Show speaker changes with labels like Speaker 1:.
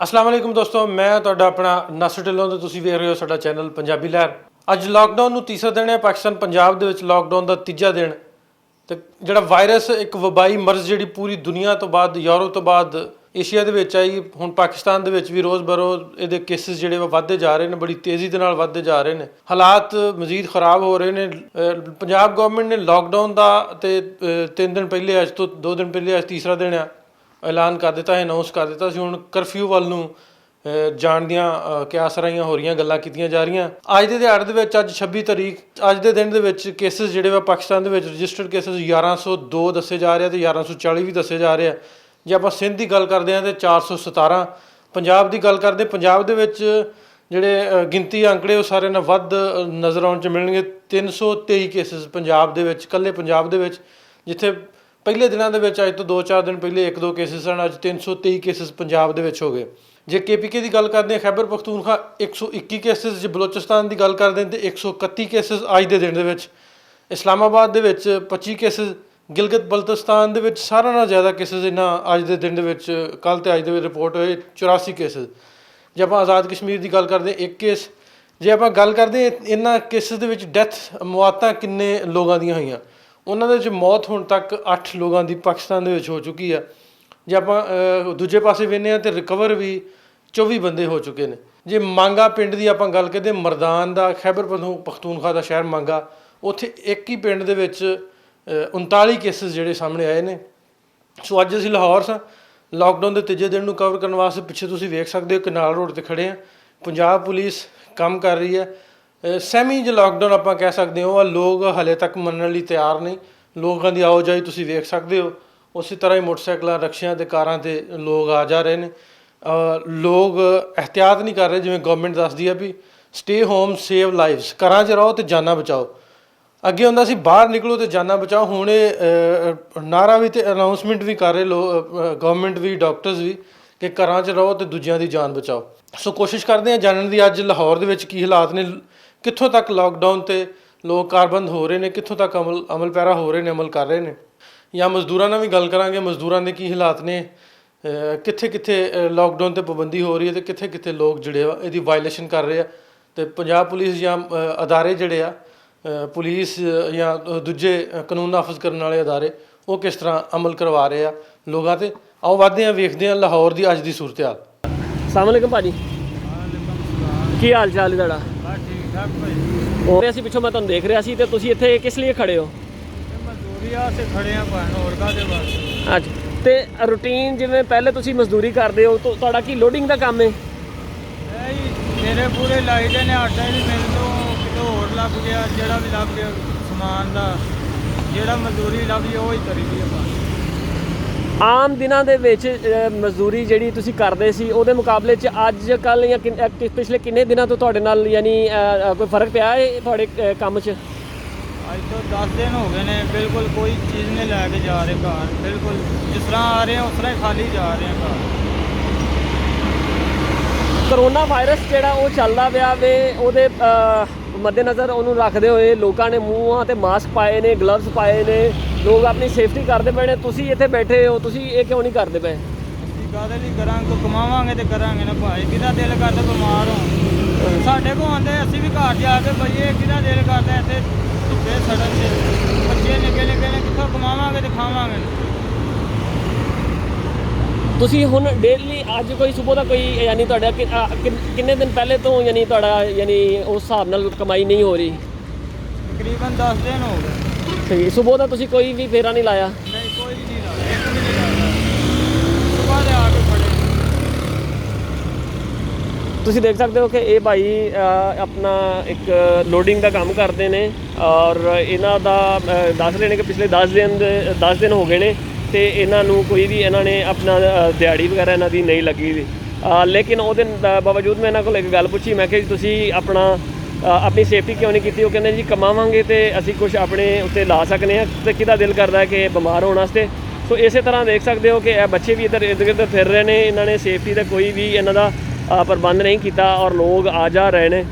Speaker 1: अस्सलाम वालेकुम दोस्तों, मैं तुहाडा अपना नासिर ढिल्लों ते तुसीं वेख रहे हो साडा चैनल पंजाबी लहर। अज लॉकडाउन नूं तीसरा दिन है। पाकिस्तान पंजाब दे विच लॉकडाउन दा तीजा दिन ते जिहड़ा वायरस एक वबाई मर्ज जिहड़ी पूरी दुनिया तो बाद यूरोप तो बाद एशिया दे विच आई, हुण पाकिस्तान दे विच भी रोज़ बरोज़ इहदे केसिस जिहड़े वधदे जा रहे हैं, बड़ी तेज़ी दे नाल वधदे जा रहे हैं। हालात मजीद खराब हो रहे हैं। पंजाब गवर्नमेंट ने लॉकडाउन दा ते 3 दिन पहले, अज तो 2 दिन पहले, अज तीसरा दिन है, ऐलान कर दिता है, अनाउंस कर दिता सी। हुण करफ्यू ਵੱਲ ਨੂੰ ਜਾਣ ਦੀਆਂ ਕਿਆਸ ਰਾਹੀਆਂ ਹੋ ਰਹੀਆਂ, ਗੱਲਾਂ ਕੀਤੀਆਂ ਜਾ ਰਹੀਆਂ। ਅੱਜ ਦੇ ਦਿਹਾੜੇ ਦੇ ਵਿੱਚ ਅੱਜ 26 ਤਰੀਕ, ਅੱਜ ਦੇ ਦਿਨ ਦੇ ਵਿੱਚ ਕੇਸਿਸ ਜਿਹੜੇ ਵਾ ਪਾਕਿਸਤਾਨ ਦੇ ਵਿੱਚ ਰਜਿਸਟਰਡ ਕੇਸਿਸ 1102 ਦੱਸੇ ਜਾ ਰਹੇ ਤੇ 1140 ਵੀ ਦੱਸੇ ਜਾ ਰਹੇ ਆ। ਜੇ ਆਪਾਂ ਸਿੰਧ ਦੀ ਗੱਲ ਕਰਦੇ ਹਾਂ ਤੇ 417, ਪੰਜਾਬ ਦੀ ਗੱਲ ਕਰਦੇ, ਪੰਜਾਬ ਦੇ ਵਿੱਚ ਜਿਹੜੇ ਗਿਣਤੀ ਅੰਕੜੇ ਉਹ ਸਾਰੇ ਨਾਲ ਵੱਧ ਨਜ਼ਰ ਆਉਣ 'ਚ ਮਿਲਣਗੇ। 323 ਕੇਸਿਸ ਪੰਜਾਬ ਦੇ ਵਿੱਚ, ਇਕੱਲੇ ਪੰਜਾਬ ਦੇ ਵਿੱਚ, ਜਿੱਥੇ ਪਹਿਲੇ ਦਿਨਾਂ ਦੇ ਵਿੱਚ ਅੱਜ ਤੋਂ 2-4 ਦਿਨ ਪਹਿਲੇ 1-2 ਕੇਸਿਸ ਸਨ, ਅੱਜ 323 ਕੇਸਿਸ ਪੰਜਾਬ ਦੇ ਵਿੱਚ ਹੋ ਗਏ। ਜੇ KPK ਦੀ ਗੱਲ ਕਰਦੇ ਹਾਂ, ਖੈਬਰ ਪਖਤੂਨਖਵਾ 121 ਕੇਸਿਸ, ਜੇ ਬਲੋਚਿਸਤਾਨ ਦੀ ਗੱਲ ਕਰਦੇ ਹਾਂ ਤਾਂ 131 ਕੇਸਿਸ ਅੱਜ ਦੇ ਦਿਨ ਦੇ ਵਿੱਚ। ਇਸਲਾਮਾਬਾਦ ਦੇ ਵਿੱਚ 25 ਕੇਸਿਸ, ਗਿਲਗਿਤ ਬਲਤਿਸਤਾਨ ਦੇ ਵਿੱਚ ਸਾਰਿਆਂ ਨਾਲੋਂ ਜ਼ਿਆਦਾ ਕੇਸਿਸ ਇਹਨਾਂ ਅੱਜ ਦੇ ਦਿਨ ਦੇ ਵਿੱਚ, ਕੱਲ੍ਹ ਤੇ ਅੱਜ ਦੇ ਵਿੱਚ ਰਿਪੋਰਟ ਹੋਏ 84 ਕੇਸਿਸ। ਜੇ ਆਪਾਂ ਆਜ਼ਾਦ ਕਸ਼ਮੀਰ ਦੀ ਗੱਲ ਕਰਦੇ ਹਾਂ 1 ਕੇਸ। ਜੇ ਆਪਾਂ ਗੱਲ ਕਰਦੇ ਹਾਂ ਇਹਨਾਂ ਕੇਸਿਸ ਦੇ ਵਿੱਚ ਡੈਥ ਮੌਤਾਂ ਕਿੰਨੇ ਲੋਕਾਂ ਦੀਆਂ ਹੋਈਆਂ, ਉਹਨਾਂ ਦੇ ਵਿੱਚ ਮੌਤ ਹੁਣ ਤੱਕ 8 ਲੋਕਾਂ ਦੀ ਪਾਕਿਸਤਾਨ ਦੇ ਵਿੱਚ ਹੋ ਚੁੱਕੀ ਆ। ਜੇ ਆਪਾਂ ਦੂਜੇ ਪਾਸੇ ਵੇਖਦੇ ਹਾਂ ਤਾਂ ਰਿਕਵਰ ਵੀ 24 ਬੰਦੇ ਹੋ ਚੁੱਕੇ ਨੇ। ਜੇ ਮਾਂਗਾ ਪਿੰਡ ਦੀ ਆਪਾਂ ਗੱਲ ਕਰਦੇ, ਮਰਦਾਨ ਦਾ ਖੈਬਰ ਪਖਤੂਨਖਵਾ ਦਾ ਸ਼ਹਿਰ ਮਾਂਗਾ, ਉੱਥੇ ਇੱਕ ਹੀ ਪਿੰਡ ਦੇ ਵਿੱਚ 39 ਕੇਸਿਸ ਜਿਹੜੇ ਸਾਹਮਣੇ ਆਏ ਨੇ। ਸੋ ਅੱਜ ਅਸੀਂ ਲਾਹੌਰ ਸਾਂ, ਲਾਕਡਾਊਨ ਦੇ ਤੀਜੇ ਦਿਨ ਨੂੰ ਕਵਰ ਕਰਨ ਵਾਸਤੇ। ਪਿੱਛੇ ਤੁਸੀਂ ਵੇਖ ਸਕਦੇ ਹੋ ਕਨਾਲ ਰੋਡ 'ਤੇ ਖੜ੍ਹੇ ਹਾਂ। ਪੰਜਾਬ ਪੁਲਿਸ ਕੰਮ ਕਰ ਰਹੀ ਹੈ। ਸੈਮੀ ਜੋ ਲਾਕਡਾਊਨ ਆਪਾਂ ਕਹਿ ਸਕਦੇ ਹੋ, ਲੋਕ ਹਾਲੇ ਤੱਕ ਮੰਨਣ ਲਈ ਤਿਆਰ ਨਹੀਂ। ਲੋਕਾਂ ਦੀ ਆਵਾਜਾਈ ਤੁਸੀਂ ਵੇਖ ਸਕਦੇ ਹੋ, ਉਸੇ ਤਰ੍ਹਾਂ ਹੀ ਮੋਟਰਸਾਈਕਲਾਂ, ਰਕਸ਼ਿਆਂ ਅਤੇ ਕਾਰਾਂ 'ਤੇ ਲੋਕ ਆ ਜਾ ਰਹੇ ਨੇ। ਲੋਕ ਇਹਤਿਆਤ ਨਹੀਂ ਕਰ ਰਹੇ, ਜਿਵੇਂ ਗੌਰਮੈਂਟ ਦੱਸਦੀ ਆ ਵੀ ਸਟੇ ਹੋਮ ਸੇਵ ਲਾਈਵਸ, ਘਰਾਂ 'ਚ ਰਹੋ ਅਤੇ ਜਾਨਾਂ ਬਚਾਓ। ਅੱਗੇ ਹੁੰਦਾ ਸੀ ਬਾਹਰ ਨਿਕਲੋ ਅਤੇ ਜਾਨਾਂ ਬਚਾਓ। ਹੁਣ ਇਹ ਨਾਅਰਾ ਵੀ ਅਤੇ ਅਨਾਊਂਸਮੈਂਟ ਵੀ ਕਰ ਰਹੇ ਗੌਰਮੈਂਟ ਵੀ, ਡਾਕਟਰਸ ਵੀ, ਕਿ ਘਰਾਂ 'ਚ ਰਹੋ ਅਤੇ ਦੂਜਿਆਂ ਦੀ ਜਾਨ ਬਚਾਓ। ਸੋ ਕੋਸ਼ਿਸ਼ ਕਰਦੇ ਹਾਂ ਜਾਣਨ ਦੀ ਅੱਜ ਲਾਹੌਰ ਦੇ ਵਿੱਚ ਕੀ ਹਾਲਾਤ ਨੇ, ਕਿੱਥੋਂ ਤੱਕ ਲਾਕਡਾਊਨ 'ਤੇ ਲੋਕ ਕਾਰਬੰਦ ਹੋ ਰਹੇ ਨੇ, ਕਿੱਥੋਂ ਤੱਕ ਅਮਲ ਪੈਰਾ ਹੋ ਰਹੇ ਨੇ, ਅਮਲ ਕਰ ਰਹੇ ਨੇ। ਜਾਂ ਮਜ਼ਦੂਰਾਂ ਨਾਲ ਵੀ ਗੱਲ ਕਰਾਂਗੇ, ਮਜ਼ਦੂਰਾਂ ਦੇ ਕੀ ਹਾਲਾਤ ਨੇ, ਕਿੱਥੇ ਕਿੱਥੇ ਲਾਕਡਾਊਨ 'ਤੇ ਪਾਬੰਦੀ ਹੋ ਰਹੀ ਹੈ ਅਤੇ ਕਿੱਥੇ ਕਿੱਥੇ ਲੋਕ ਜਿਹੜੇ ਆ ਇਹਦੀ ਵਾਇਲੇਸ਼ਨ ਕਰ ਰਹੇ ਆ। ਅਤੇ ਪੰਜਾਬ ਪੁਲਿਸ ਜਾਂ ਅਦਾਰੇ ਜਿਹੜੇ ਆ, ਪੁਲਿਸ ਜਾਂ ਦੂਜੇ ਕਾਨੂੰਨ ਨਾਫਜ਼ ਕਰਨ ਵਾਲੇ ਅਦਾਰੇ, ਉਹ ਕਿਸ ਤਰ੍ਹਾਂ ਅਮਲ ਕਰਵਾ ਰਹੇ ਆ ਲੋਕਾਂ 'ਤੇ। ਆਓ ਵੱਧਦੇ ਹਾਂ, ਵੇਖਦੇ ਹਾਂ ਲਾਹੌਰ ਦੀ ਅੱਜ ਦੀ ਸੂਰਤ ਹਾਲ।
Speaker 2: अस्सलाम वालेकुम भाजी, ਕੀ ਹਾਲ ਚਾਲ ਹੈ ਤੁਹਾਡਾ?
Speaker 1: ਠੀਕ ਠਾਕ ਭਾਈ।
Speaker 2: ਹੋਰ ਅਸੀਂ ਪਿੱਛੋਂ ਮੈਂ ਤੁਹਾਨੂੰ ਦੇਖ ਰਿਹਾ ਸੀ, ਤੇ ਤੁਸੀਂ ਇੱਥੇ ਕਿਸ ਲਈ ਖੜੇ ਹੋ?
Speaker 1: ਮਜ਼ਦੂਰੀ ਵਾਸਤੇ ਖੜੇ ਆ ਭਾਣ, ਹੋਰ ਕਾਹਦੇ ਵਾਸਤੇ।
Speaker 2: ਅੱਛਾ, ਤੇ ਰੂਟੀਨ ਜਿਵੇਂ ਪਹਿਲੇ ਤੁਸੀਂ ਮਜ਼ਦੂਰੀ ਕਰਦੇ ਹੋ, ਤੁਹਾਡਾ ਕੀ ਲੋਡਿੰਗ ਦਾ ਕੰਮ ਹੈ?
Speaker 1: ਇਹ ਹੀ ਮੇਰੇ ਪੂਰੇ ਲਾਈਦੇ ਨੇ, ਆਟਾ ਹੀ ਨਹੀਂ ਮਿਲਦਾ, ਕਿਤੇ ਹੋਰ ਲੱਭ ਗਿਆ, ਜਿਹੜਾ ਵੀ ਲੱਭ ਗਿਆ ਸਮਾਨ ਦਾ, ਜਿਹੜਾ ਮਜ਼ਦੂਰੀ ਲੱਭ ਗਈ ਉਹ ਹੀ ਕਰੀ ਦੀ ਆ।
Speaker 2: ਆਮ ਦਿਨਾਂ ਦੇ ਵਿੱਚ ਮਜ਼ਦੂਰੀ ਜਿਹੜੀ ਤੁਸੀਂ ਕਰਦੇ ਸੀ, ਉਹਦੇ ਮੁਕਾਬਲੇ 'ਚ ਅੱਜ ਕੱਲ੍ਹ ਜਾਂ ਪਿਛਲੇ ਕਿੰਨੇ ਦਿਨਾਂ ਤੋਂ ਤੁਹਾਡੇ ਨਾਲ ਯਾਨੀ ਕੋਈ ਫਰਕ ਪਿਆ ਹੈ ਤੁਹਾਡੇ ਕੰਮ 'ਚ?
Speaker 1: ਅੱਜ ਤੋਂ 10 ਦਿਨ ਹੋ ਗਏ ਨੇ, ਬਿਲਕੁਲ ਕੋਈ ਚੀਜ਼ ਨਹੀਂ ਲੈ ਕੇ ਜਾ ਰਹੇ ਘਰ। ਬਿਲਕੁਲ ਜਿਸ ਤਰ੍ਹਾਂ ਆ ਰਹੇ ਆ ਉਸ ਤਰ੍ਹਾਂ ਹੀ ਖਾਲੀ ਜਾ ਰਹੇ ਆ ਘਰ।
Speaker 2: ਕਰੋਨਾ ਵਾਇਰਸ ਜਿਹੜਾ ਉਹ ਚੱਲਦਾ ਪਿਆ ਵੇ, ਉਹਦੇ ਮੱਦੇਨਜ਼ਰ ਉਹਨੂੰ ਰੱਖਦੇ ਹੋਏ ਲੋਕਾਂ ਨੇ ਮੂੰਹਾਂ 'ਤੇ ਮਾਸਕ ਪਾਏ ਨੇ, ਗਲਵਜ਼ ਪਾਏ ਨੇ, ਲੋਕ ਆਪਣੀ ਸੇਫਟੀ ਕਰਦੇ ਪਏ ਨੇ। ਤੁਸੀਂ ਇੱਥੇ ਬੈਠੇ ਹੋ, ਤੁਸੀਂ ਇਹ ਕਿਉਂ ਨਹੀਂ ਕਰਦੇ ਪਏ?
Speaker 1: ਅਸੀਂ ਕਾਹਦੇ ਲਈ ਕਰਾਂਗੇ, ਕਮਾਵਾਂਗੇ ਤੇ ਕਰਾਂਗੇ ਨਾ ਭਾਈ। ਕਿਹਦਾ ਦਿਲ ਕਰਦਾ ਬਿਮਾਰ ਹੋਣ? ਸਾਡੇ ਕੋਲ ਆਉਂਦੇ, ਅਸੀਂ ਵੀ ਘਰ ਜਾ ਕੇ ਬਈਏ, ਕਿਹਦਾ ਦਿਲ ਕਰਦਾ ਇੱਥੇ ਧੁੱਪੇ ਸੜਨ 'ਚ? ਬੱਚੇ ਨਿੱਕੇ ਨਿੱਕੇ ਨੇ, ਕਿੱਥੋਂ ਕਮਾਵਾਂਗੇ ਤੇ ਖਾਵਾਂਗੇ?
Speaker 2: ਤੁਸੀਂ ਹੁਣ ਡੇਲੀ ਅੱਜ ਕੋਈ ਸਵੇਰ ਦਾ ਕੋਈ ਯਾਨੀ ਤੁਹਾਡਾ ਕਿੰਨੇ ਦਿਨ ਪਹਿਲੇ ਤੋਂ ਯਾਨੀ ਤੁਹਾਡਾ ਯਾਨੀ ਉਸ ਹਿਸਾਬ ਨਾਲ ਕਮਾਈ ਨਹੀਂ ਹੋ ਰਹੀ?
Speaker 1: ਤਕਰੀਬਨ 10 ਦਿਨ ਹੋ ਗਏ।
Speaker 2: ਠੀਕ, ਸਵੇਰ ਦਾ ਤੁਸੀਂ ਕੋਈ ਵੀ ਫੇਰਾ ਨਹੀਂ ਲਾਇਆ?
Speaker 1: ਨਹੀਂ, ਕੋਈ ਨਹੀਂ ਲਾਇਆ, ਇੱਕ ਵੀ ਨਹੀਂ ਲਾਇਆ। ਸੁਬਾਹ ਦੇ ਆ ਕੇ ਫੜੇ।
Speaker 2: ਤੁਸੀਂ ਦੇਖ ਸਕਦੇ ਹੋ ਕਿ ਇਹ ਭਾਈ ਆਪਣਾ ਇੱਕ ਲੋਡਿੰਗ ਦਾ ਕੰਮ ਕਰਦੇ ਨੇ, ਔਰ ਇਹਨਾਂ ਦਾ ਦੱਸ ਰਹੇ ਨੇ ਕਿ ਪਿਛਲੇ 10 ਦਿਨ ਹੋ ਗਏ ਨੇ, ਅਤੇ ਇਹਨਾਂ ਨੂੰ ਕੋਈ ਵੀ ਇਹਨਾਂ ਨੇ ਆਪਣਾ ਦਿਹਾੜੀ ਵਗੈਰਾ ਇਹਨਾਂ ਦੀ ਨਹੀਂ ਲੱਗੀ ਵੀ। ਲੇਕਿਨ ਉਹਦੇ ਬਾਵਜੂਦ ਮੈਂ ਇਹਨਾਂ ਕੋਲ ਇੱਕ ਗੱਲ ਪੁੱਛੀ, ਮੈਂ ਕਿਹਾ ਜੀ ਤੁਸੀਂ ਆਪਣੀ ਸੇਫਟੀ ਕਿਉਂ ਨਹੀਂ ਕੀਤੀ? ਉਹ ਕਹਿੰਦੇ ਜੀ ਕਮਾਵਾਂਗੇ ਤੇ ਅਸੀਂ ਕੁਝ ਆਪਣੇ ਉੱਤੇ ਲਾ ਸਕਦੇ ਹਾਂ, ਅਤੇ ਕਿਹਦਾ ਦਿਲ ਕਰਦਾ ਹੈ ਕਿ ਬਿਮਾਰ ਹੋਣ ਵਾਸਤੇ। ਸੋ ਇਸੇ ਤਰ੍ਹਾਂ ਦੇਖ ਸਕਦੇ ਹੋ ਕਿ ਇਹ ਬੱਚੇ ਵੀ ਇੱਧਰ ਇੱਧਰ ਫਿਰ ਰਹੇ ਨੇ, ਇਹਨਾਂ ਨੇ ਸੇਫਟੀ ਦਾ ਕੋਈ ਵੀ ਇਹਨਾਂ ਦਾ ਪ੍ਰਬੰਧ ਨਹੀਂ ਕੀਤਾ, ਔਰ ਲੋਕ ਆ ਜਾ ਰਹੇ ਨੇ।